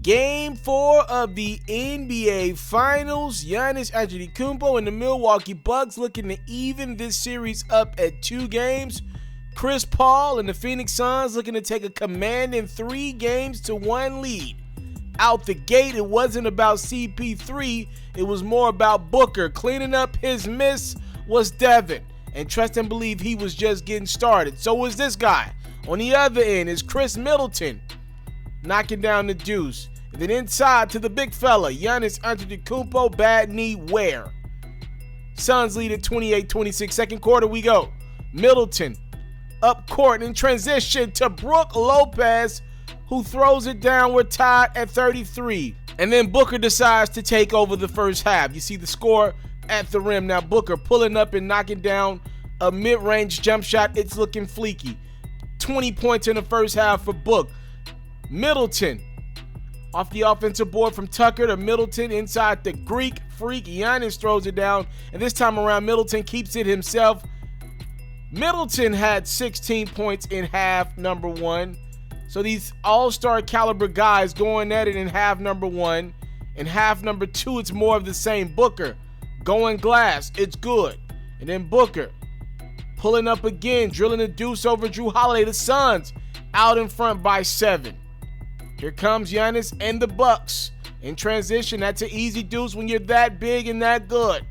Game 4 of the NBA Finals. Giannis Antetokounmpo and the Milwaukee Bucks looking to even this series up at 2 games. Chris Paul and the Phoenix Suns looking to take a commanding 3-1 lead. Out the gate, it wasn't about CP3, it was more about Booker. Cleaning up his miss was Devin, and trust and believe he was just getting started. So was this guy. On the other end is Chris Middleton, knocking down the deuce. And then inside to the big fella, Giannis Antetokounmpo, bad knee wear. Suns lead at 28-26. Second quarter we go. Middleton up court in transition to Brook Lopez, who throws it down. We're tied at 33. And then Booker decides to take over the first half. You see the score at the rim. Now Booker pulling up and knocking down a mid-range jump shot. It's looking fleeky. 20 points in the first half for Book. Middleton off the offensive board from Tucker to Middleton inside the Greek Freak. Giannis throws it down, and this time around Middleton keeps it himself. Middleton had 16 points in half number 1. So these all-star caliber guys going at it in half number 1. In half number 2, it's more of the same. Booker going glass. It's good. And then Booker pulling up again, drilling a deuce over Drew Holiday. The Suns out in front by 7. Here comes Giannis and the Bucks. In transition, that's an easy deuce when you're that big and that good.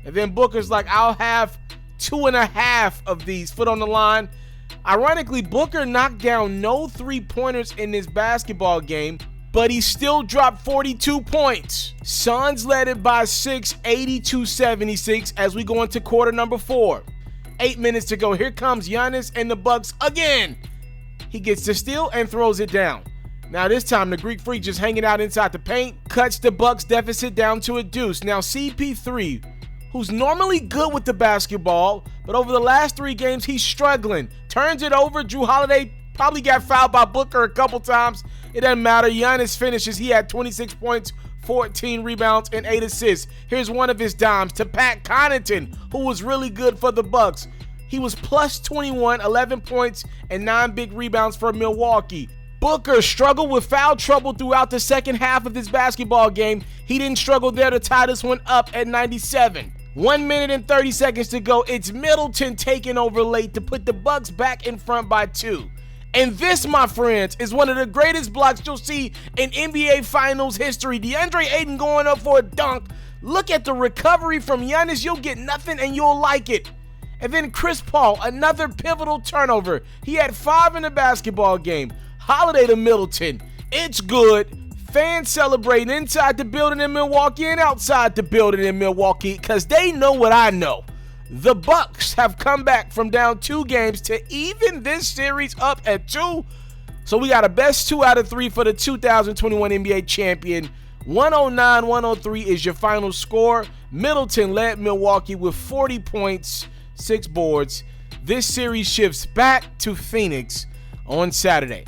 And then Booker's like, I'll have 2.5 of these. Foot on the line. Ironically, Booker knocked down no 3-pointers in this basketball game, but he still dropped 42 points. Suns led it by 6, 82-76 as we go into quarter number 4. 8 minutes to go. Here comes Giannis and the Bucks again. He gets the steal and throws it down. Now this time the Greek Freak just hanging out inside the paint, cuts the Bucks deficit down to a deuce. Now CP3, who's normally good with the basketball, but over the last 3 games he's struggling. Turns it over. Drew Holiday probably got fouled by Booker a couple times. It doesn't matter. Giannis finishes. He had 26 points, 14 rebounds, and 8 assists. Here's one of his dimes to Pat Connaughton, who was really good for the Bucks. He was plus 21, 11 points, and 9 big rebounds for Milwaukee. Booker struggled with foul trouble throughout the second half of this basketball game. He didn't struggle there to tie this one up at 97. 1 minute and 30 seconds to go. It's Middleton taking over late to put the Bucks back in front by 2. And this, my friends, is one of the greatest blocks you'll see in NBA Finals history. DeAndre Ayton going up for a dunk. Look at the recovery from Giannis. You'll get nothing and you'll like it. And then Chris Paul, another pivotal turnover. He had 5 in the basketball game. Holiday to Middleton. It's good. Fans celebrating inside the building in Milwaukee and outside the building in Milwaukee because they know what I know. The Bucks have come back from down 2 games to even this series up at 2. So we got a best 2 out of 3 for the 2021 NBA champion. 109-103 is your final score. Middleton led Milwaukee with 40 points, 6 boards. This series shifts back to Phoenix on Saturday.